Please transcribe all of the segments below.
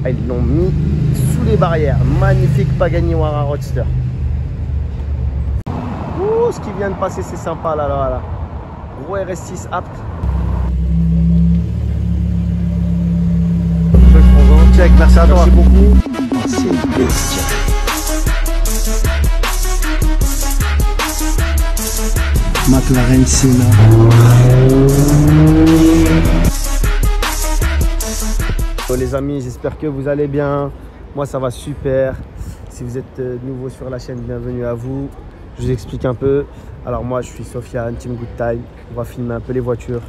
Ah, ils l'ont mis sous les barrières. Magnifique Pagani Huayra Roadster. Ouh, ce qui vient de passer, c'est sympa là, là, là. Gros RS6 apte. Check, merci à toi. Merci beaucoup. C'est bestial. McLaren Senna. Les amis, j'espère que vous allez bien. Moi ça va super. Si vous êtes nouveau sur la chaîne, bienvenue à vous. Je vous explique un peu. Alors moi je suis Sofiane, Team Good Time. On va filmer un peu les voitures,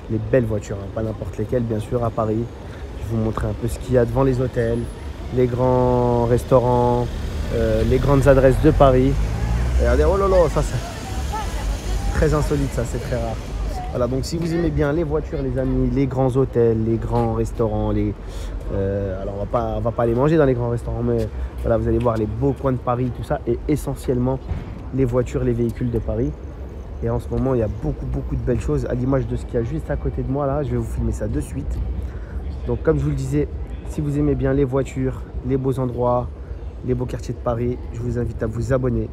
les belles voitures, hein, pas n'importe lesquelles bien sûr, à Paris. Je vais vous montrer un peu ce qu'il y a devant les hôtels, les grands restaurants, les grandes adresses de Paris. Regardez, oh là là, ça c'est très insolite, ça c'est très rare. Voilà, donc si vous aimez bien les voitures les amis, les grands hôtels, les grands restaurants, alors on va pas aller manger dans les grands restaurants, mais voilà, vous allez voir les beaux coins de Paris, tout ça, et essentiellement les voitures, les véhicules de Paris. Et en ce moment, il y a beaucoup de belles choses, à l'image de ce qu'il y a juste à côté de moi là. Je vais vous filmer ça de suite. Donc comme je vous le disais, si vous aimez bien les voitures, les beaux endroits, les beaux quartiers de Paris, je vous invite à vous abonner.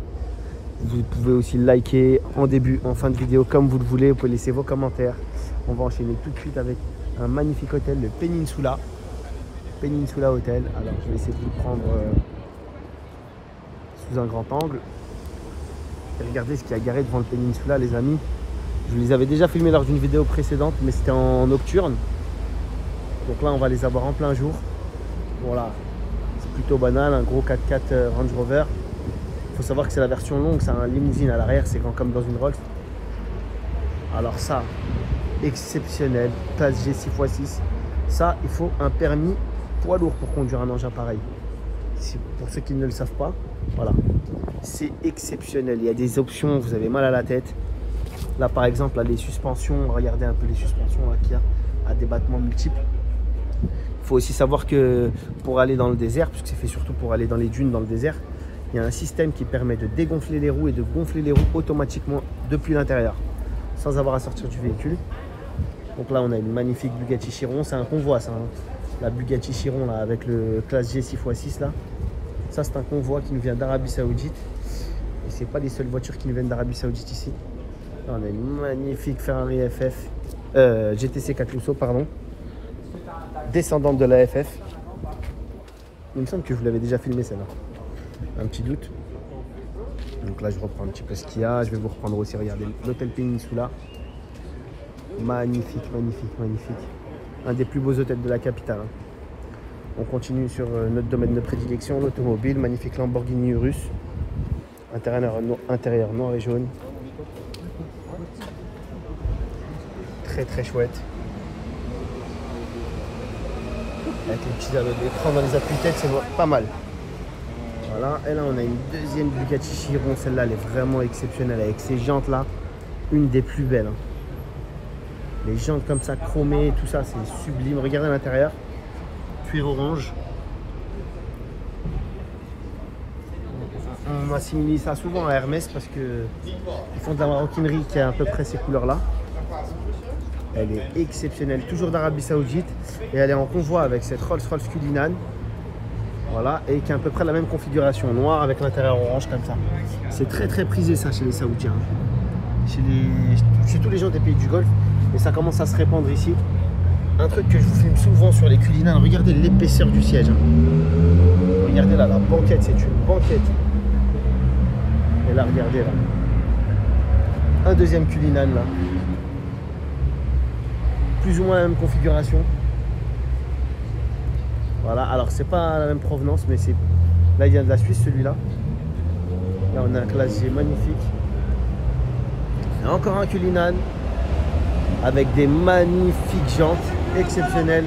Vous pouvez aussi liker en début, en fin de vidéo, comme vous le voulez. Vous pouvez laisser vos commentaires. On va enchaîner tout de suite avec un magnifique hôtel, le Peninsula. Peninsula Hotel. Alors, je vais essayer de vous le prendre sous un grand angle. Et regardez ce qu'il y a garé devant le Peninsula, les amis. Je vous les avais déjà filmés lors d'une vidéo précédente, mais c'était en nocturne. Donc là, on va les avoir en plein jour. Voilà, c'est plutôt banal, un gros 4x4 Range Rover. Il faut savoir que c'est la version longue, c'est un limousine à l'arrière, c'est grand comme dans une Rolls. Alors ça, exceptionnel, classe G 6x6. Ça, il faut un permis poids lourd pour conduire un engin pareil. Pour ceux qui ne le savent pas, voilà. C'est exceptionnel, il y a des options, vous avez mal à la tête. Là par exemple, là, les suspensions, regardez un peu les suspensions qu'il y a à des battements multiples. Il faut aussi savoir que pour aller dans le désert, puisque c'est fait surtout pour aller dans les dunes dans le désert, il y a un système qui permet de dégonfler les roues et de gonfler les roues automatiquement depuis l'intérieur, sans avoir à sortir du véhicule. Donc là, on a une magnifique Bugatti Chiron. C'est un convoi, ça. Hein. La Bugatti Chiron, là, avec le classe G 6x6, là. Ça, c'est un convoi qui nous vient d'Arabie Saoudite. Et c'est pas les seules voitures qui nous viennent d'Arabie Saoudite ici. Là, on a une magnifique Ferrari FF, GTC 4 Lusso, pardon. Descendante de la FF. Il me semble que je vous l'avais déjà filmé, celle-là. Un petit doute. Donc là je reprends un petit peu ce qu'il y a. Je vais vous reprendre aussi, regardez l'hôtel Peninsula. Magnifique, magnifique, magnifique. Un des plus beaux hôtels de la capitale. Hein. On continue sur notre domaine de prédilection, l'automobile. Magnifique Lamborghini Urus. Intérieur noir et jaune. Très chouette. Avec les petits écrans dans les appuis-têtes, c'est pas mal. Voilà, et là on a une deuxième Bugatti Chiron, celle-là elle est vraiment exceptionnelle avec ces jantes là, une des plus belles. Hein. Les jantes comme ça chromées, tout ça c'est sublime. Regardez à l'intérieur, cuir orange. On assimile ça souvent à Hermès parce que ils font de la maroquinerie qui a à peu près ces couleurs là. Elle est exceptionnelle, toujours d'Arabie Saoudite et elle est en convoi avec cette Rolls-Royce Cullinan. Voilà, et qui a à peu près la même configuration, noire avec l'intérieur orange comme ça. C'est très prisé ça chez les Saoudiens. Chez tous les gens des pays du Golfe. Et ça commence à se répandre ici. Un truc que je vous filme souvent sur les Cullinan, regardez l'épaisseur du siège. Hein. Regardez là, la banquette, c'est une banquette. Et là, regardez là. Un deuxième Cullinan là. Plus ou moins la même configuration. Voilà, alors c'est pas la même provenance, mais c'est là il vient de la Suisse celui-là. Là on a un classe G magnifique. Et encore un Cullinan avec des magnifiques jantes exceptionnelles.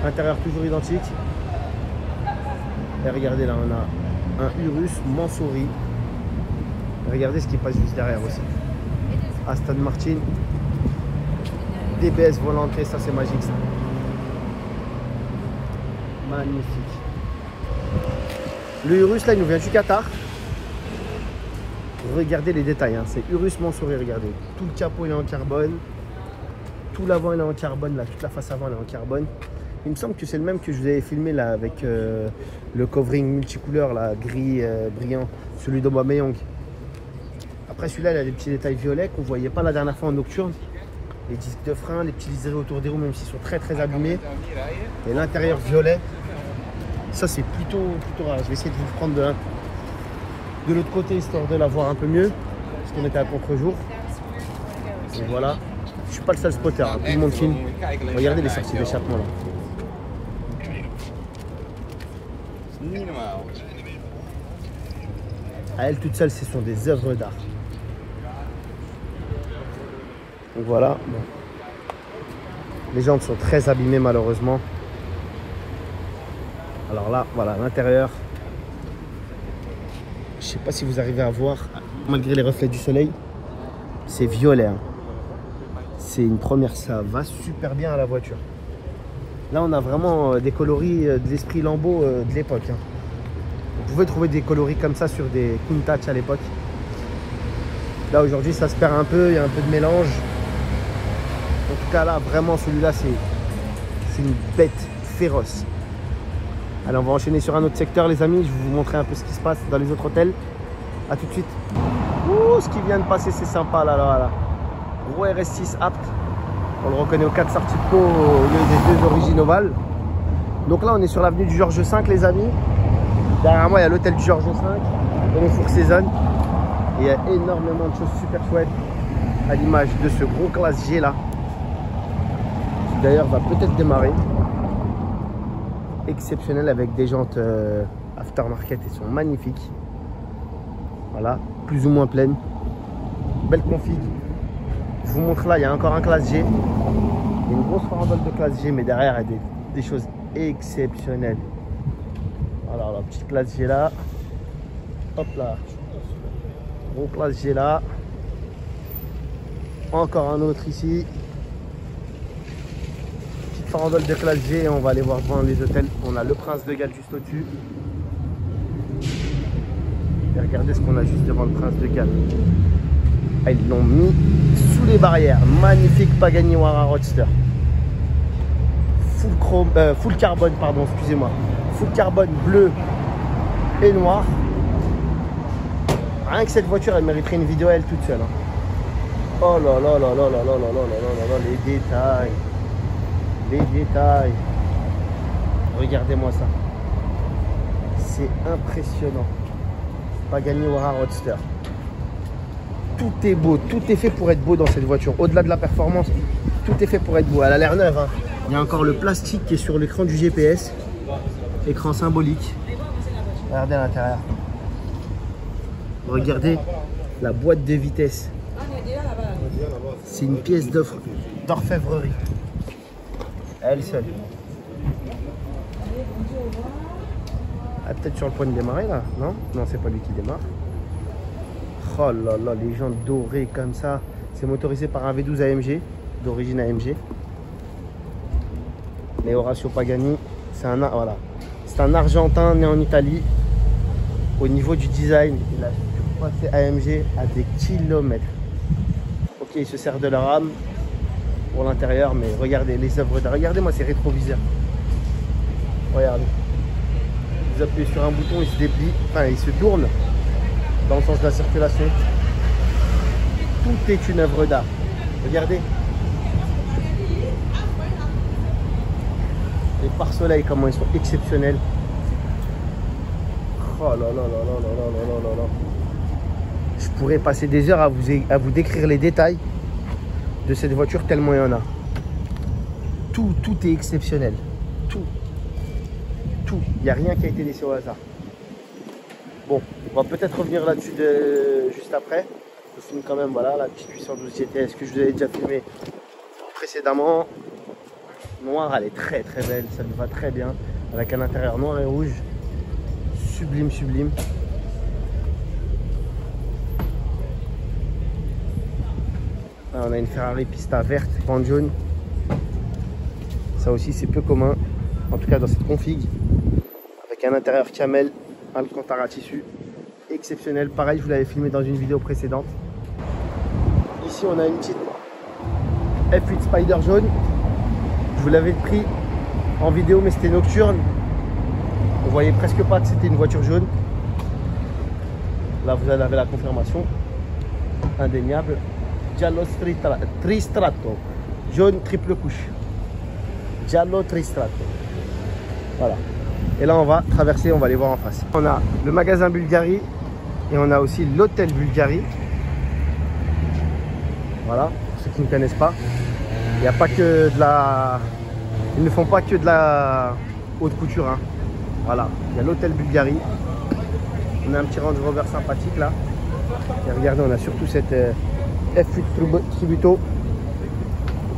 Intérieur toujours identique. Et regardez là, on a un Urus Mansouri. Regardez ce qui passe juste derrière aussi. Aston Martin. DBS volanté, ça c'est magique ça. Magnifique. Le Urus là il nous vient du Qatar. Regardez les détails, hein. C'est Urus Mansouri, regardez. Tout le capot il est en carbone. Tout l'avant il est en carbone, là, toute la face avant elle est en carbone. Il me semble que c'est le même que je vous avais filmé là avec le covering multicouleur, là, gris brillant, celui d'Aubameyang. Après celui-là, il a des petits détails violets qu'on ne voyait pas la dernière fois en nocturne. Les disques de frein, les petits liserés autour des roues, même s'ils sont très abîmés. Et l'intérieur violet. Ça, c'est plutôt rare. Je vais essayer de vous le prendre de l'autre côté, histoire de la voir un peu mieux. Parce qu'on était à contre-jour. Donc voilà. Je suis pas le seul spotter, hein. Tout le monde filme. Regardez les sorties d'échappement là. À elle toute seule, ce sont des œuvres d'art. Donc voilà. Bon. Les jantes sont très abîmées malheureusement. Alors là, voilà, l'intérieur. Je sais pas si vous arrivez à voir, malgré les reflets du soleil, c'est violet. Hein. C'est une première, ça va super bien à la voiture. Là, on a vraiment des coloris de l'esprit Lambo de l'époque. Hein. Vous pouvez trouver des coloris comme ça sur des Countach à l'époque. Là, aujourd'hui, ça se perd un peu, il y a un peu de mélange. En tout cas, là, vraiment, celui-là, c'est une bête féroce. Allez, on va enchaîner sur un autre secteur, les amis. Je vais vous montrer un peu ce qui se passe dans les autres hôtels. A tout de suite. Ouh, ce qui vient de passer, c'est sympa, là. Gros RS6 apte. On le reconnaît aux 4 sorties de pot au lieu des 2 origines ovales. Donc là, on est sur l'avenue du Georges V, les amis. Derrière moi, il y a l'hôtel du Georges V, au Four Seasons. Et il y a énormément de choses super chouettes à l'image de ce gros classe G là. Qui d'ailleurs va peut-être démarrer. Exceptionnel avec des jantes aftermarket et sont magnifiques. Voilà, plus ou moins pleines. Belle config. Je vous montre là, il y a encore un classe G. Il y a une grosse farandole de classe G, mais derrière il y a des choses exceptionnelles. Alors la petite classe G là. Hop là. Gros classe G là. Encore un autre ici. Petite farandole de classe G, on va aller voir devant les hôtels. On a le Prince de Galles juste au-dessus. Et regardez ce qu'on a juste devant le Prince de Galles. Ah, ils l'ont mis sous les barrières. Magnifique Pagani Huayra Roadster. Full carbone, pardon, excusez-moi. Full carbone bleu et noir. Rien que cette voiture, elle mériterait une vidéo elle toute seule. Hein. Oh là là là là là là là là là là, les détails. Les détails. Regardez-moi ça. C'est impressionnant. Pagani Huayra Roadster. Tout est beau, tout est fait pour être beau dans cette voiture. Au-delà de la performance, tout est fait pour être beau. Elle a l'air neuve. Hein. Il y a encore le plastique qui est sur l'écran du GPS. Écran symbolique. Regardez à l'intérieur. Regardez la boîte de vitesse. C'est une pièce d'orfèvrerie. À elle seule. Ah, peut-être sur le point de démarrer là. Non, non, c'est pas lui qui démarre. Oh là là, les jantes dorées comme ça. C'est motorisé par un V12 AMG, d'origine AMG. Mais Horacio Pagani, c'est un, voilà. C'est un Argentin né en Italie. Au niveau du design, il a surpassé AMG à des kilomètres. Ok, il se sert de la rame pour l'intérieur, mais regardez les œuvres d'art. Regardez-moi ces rétroviseurs. Regardez. Vous appuyez sur un bouton, il se déplie, enfin il se tourne dans le sens de la circulation. Tout est une œuvre d'art. Regardez. Les pare-soleils, comment ils sont exceptionnels. Oh là là là là là là là là. Je pourrais passer des heures à vous décrire les détails de cette voiture tellement il y en a. Tout est exceptionnel. Tout. Il n'y a rien qui a été laissé au hasard. Bon, on va peut-être revenir là-dessus juste après. Je filme quand même, voilà, la petite 812 GTS que je vous avais déjà filmé précédemment. Noire, elle est très belle, ça lui va très bien. Avec un intérieur noir et rouge. Sublime, sublime. Là, on a une Ferrari Pista verte, bande jaune. Ça aussi, c'est peu commun. En tout cas, dans cette config. Avec un intérieur camel, Alcantara tissu. Exceptionnel. Pareil, je vous l'avais filmé dans une vidéo précédente. Ici, on a une petite F8 Spider jaune. Je vous l'avais pris en vidéo, mais c'était nocturne. On voyait presque pas que c'était une voiture jaune. Là, vous en avez la confirmation. Indéniable. Giallo Tristrato. Jaune triple couche. Giallo Tristrato. Voilà. Et là, on va traverser, on va les voir en face. On a le magasin Bulgari et on a aussi l'hôtel Bulgari. Voilà, pour ceux qui ne connaissent pas. Il n'y a pas que de la... Ils ne font pas que de la haute couture. Hein. Voilà, il y a l'hôtel Bulgari. On a un petit Range Rover sympathique là. Et regardez, on a surtout cette F8 Tributo.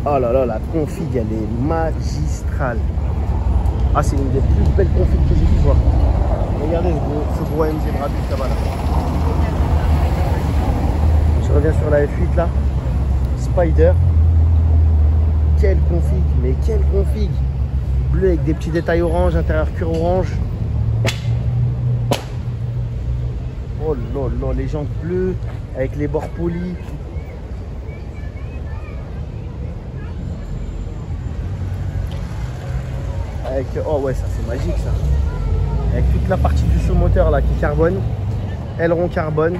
Oh là là, la config, elle est magistrale. Ah, c'est une des plus belles configs que j'ai pu voir. Regardez ce gros MG Brabus là-bas. Là. Je reviens sur la F8 là. Spider. Quelle config, mais quelle config. Bleu avec des petits détails orange, intérieur cuir orange. Oh là là, les jantes bleues avec les bords polis. Avec, oh ouais, ça c'est magique ça. Avec toute la partie du sous-moteur là qui carbone. Aileron carbone.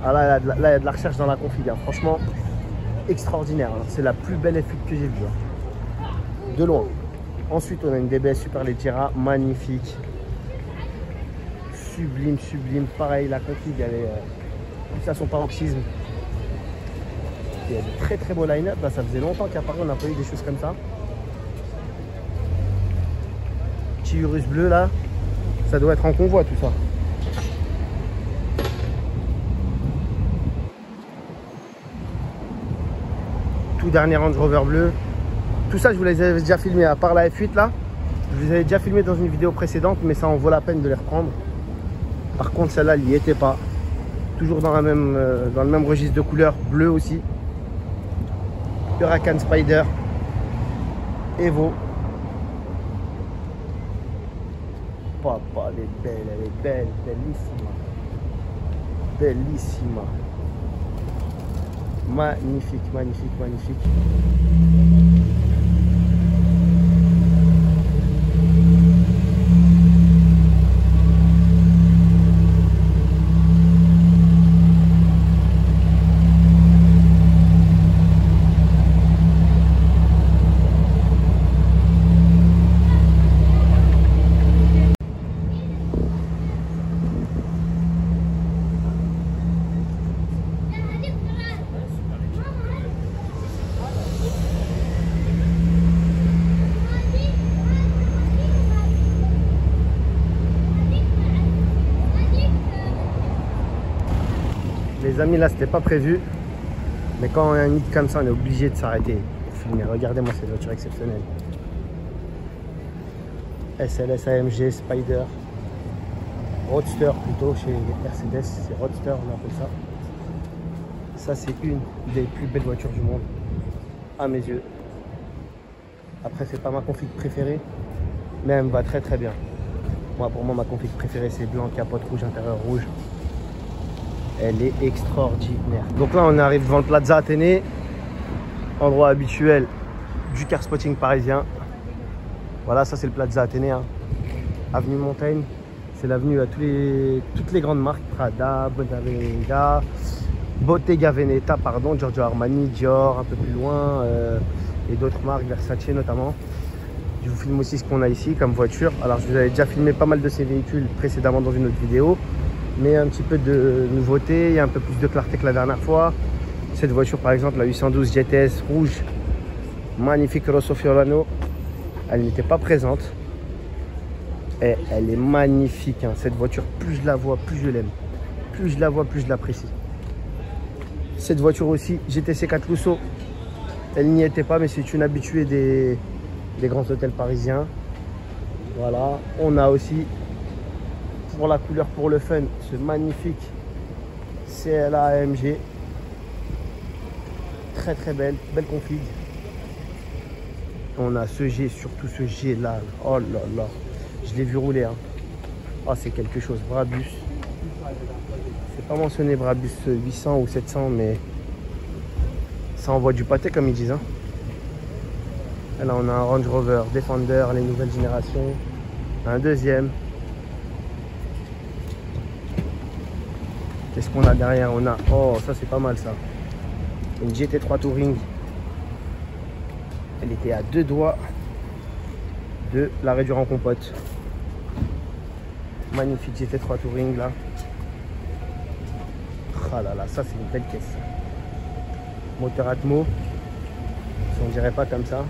Ah là, il y a de la recherche dans la config. Hein. Franchement, extraordinaire. Hein. C'est la plus belle F8 que j'ai vue. Hein. De loin. Ensuite, on a une DBS Superleggera, magnifique. Sublime, sublime. Pareil, la config, elle est plus à son paroxysme. Il y a de très très beaux line-up. Ça faisait longtemps qu'à Paris, on n'a pas eu des choses comme ça. Petit Urus bleu là, ça doit être en convoi tout ça. Tout dernier Range Rover bleu. Tout ça, je vous les avais déjà filmé, à part la F8 là. Je vous avais déjà filmé dans une vidéo précédente, mais ça en vaut la peine de les reprendre. Par contre, celle-là, elle n'y était pas. Toujours dans le même registre de couleur, bleu aussi. Huracan Spider. Evo. Papa, elle est belle, bellissima. Bellissima. Magnifique, magnifique, magnifique. Les amis, là c'était pas prévu, mais quand on a un hit comme ça, on est obligé de s'arrêter pour filmer. Regardez-moi cette voiture exceptionnelle. SLS AMG Spider, Roadster plutôt chez Mercedes, c'est Roadster on appelle ça. Ça c'est une des plus belles voitures du monde à mes yeux. Après c'est pas ma config préférée, mais elle me va très très bien. Moi pour moi ma config préférée c'est blanc, capote rouge, intérieur rouge. Elle est extraordinaire. Donc là, on arrive devant le Plaza Athénée, endroit habituel du car spotting parisien. Voilà, ça c'est le Plaza Athénée, hein. Avenue Montaigne. C'est l'avenue à toutes les grandes marques, Prada, Bottega, Bottega Veneta, pardon, Giorgio Armani, Dior, un peu plus loin, et d'autres marques, Versace notamment. Je vous filme aussi ce qu'on a ici comme voiture. Alors, je vous avais déjà filmé pas mal de ces véhicules précédemment dans une autre vidéo. Mais un petit peu de nouveauté, il y a un peu plus de clarté que la dernière fois. Cette voiture par exemple, la 812 GTS rouge, magnifique Rosso Fiorano, elle n'était pas présente. Et elle est magnifique, hein. Cette voiture, plus je la vois, plus je l'aime. Plus je la vois, plus je l'apprécie. Cette voiture aussi, GTC 4 Lusso, elle n'y était pas, mais c'est une habituée des grands hôtels parisiens. Voilà, on a aussi... pour la couleur, pour le fun, ce magnifique CLA AMG. Très très belle config. On a ce G, surtout ce G là. Oh là là, je l'ai vu rouler. Hein. Oh, c'est quelque chose. Brabus. C'est pas mentionné Brabus 800 ou 700, mais ça envoie du pâté comme ils disent. Hein. Et là, on a un Range Rover Defender, les nouvelles générations. Un deuxième. Qu'est-ce qu'on a derrière? On a... Oh, ça c'est pas mal ça. Une GT3 Touring. Elle était à 2 doigts de la réduire en compote. Magnifique GT3 Touring là. Ah là là, ça c'est une belle caisse. Moteur Atmo. On dirait pas comme ça.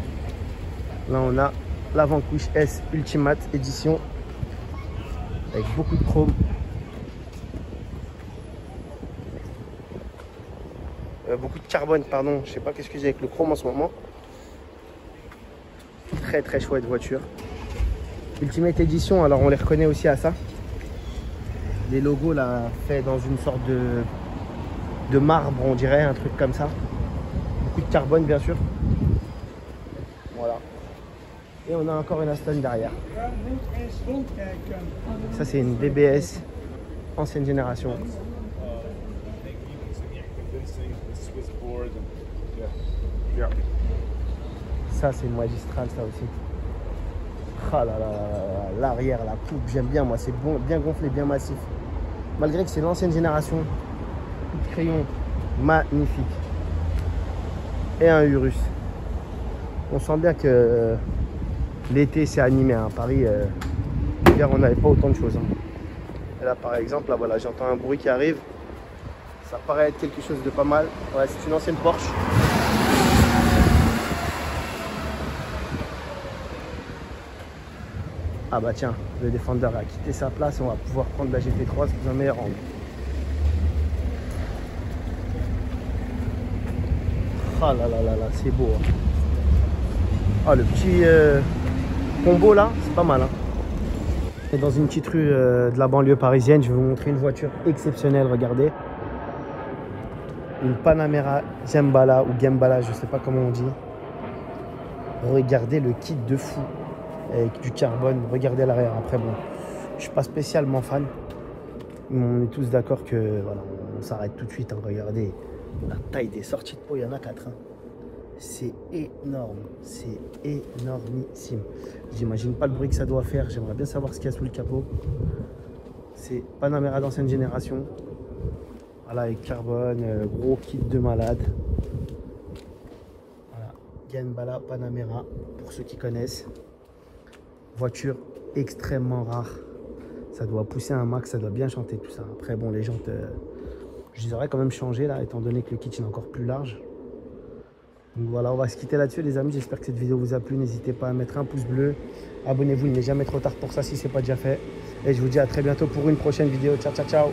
Là on a la Vanquish S Ultimate Edition. Avec beaucoup de chrome. Beaucoup de carbone, pardon. Je sais pas qu'est-ce que j'ai avec le chrome en ce moment. Très très chouette voiture. Ultimate Edition, alors on les reconnaît aussi à ça. Les logos là faits dans une sorte de marbre, on dirait, un truc comme ça. Beaucoup de carbone bien sûr. Voilà. Et on a encore une Aston derrière. Ça c'est une DBS ancienne génération. Ça c'est une magistrale ça aussi. Ah là là, l'arrière, la coupe, j'aime bien moi, c'est bon, bien gonflé, bien massif. Malgré que c'est l'ancienne génération. Coup de crayon, magnifique. Et un Urus. On sent bien que l'été c'est animé. Hein. Paris, hier on n'avait pas autant de choses. Hein. Et là par exemple, là voilà, j'entends un bruit qui arrive. Ça paraît être quelque chose de pas mal. Ouais, c'est une ancienne Porsche. Ah bah tiens, le Defender a quitté sa place, on va pouvoir prendre la GT3 sous un meilleur angle. Ah là là là là, c'est beau. Hein. Ah le petit combo là, c'est pas mal. Hein. Et dans une petite rue de la banlieue parisienne, je vais vous montrer une voiture exceptionnelle, regardez. Une Panamera Gembala ou Gembala, je sais pas comment on dit. Regardez le kit de fou. Avec du carbone, regardez à l'arrière. Après bon, je suis pas spécialement fan, mais on est tous d'accord que voilà, on s'arrête tout de suite. Hein. Regardez la taille des sorties de peau, il y en a 4. Hein. C'est énorme, c'est énormissime. J'imagine pas le bruit que ça doit faire. J'aimerais bien savoir ce qu'il y a sous le capot. C'est Panamera d'ancienne génération. Voilà, avec carbone, gros kit de malade. Voilà, Gembala Panamera pour ceux qui connaissent. Voiture extrêmement rare. Ça doit pousser un max, ça doit bien chanter tout ça. Après bon, les jantes, je les aurais quand même changé là, étant donné que le kit est encore plus large. Donc voilà, on va se quitter là-dessus les amis. J'espère que cette vidéo vous a plu. N'hésitez pas à mettre un pouce bleu. Abonnez-vous, il n'est jamais trop tard pour ça si ce n'est pas déjà fait. Et je vous dis à très bientôt pour une prochaine vidéo. Ciao, ciao, ciao.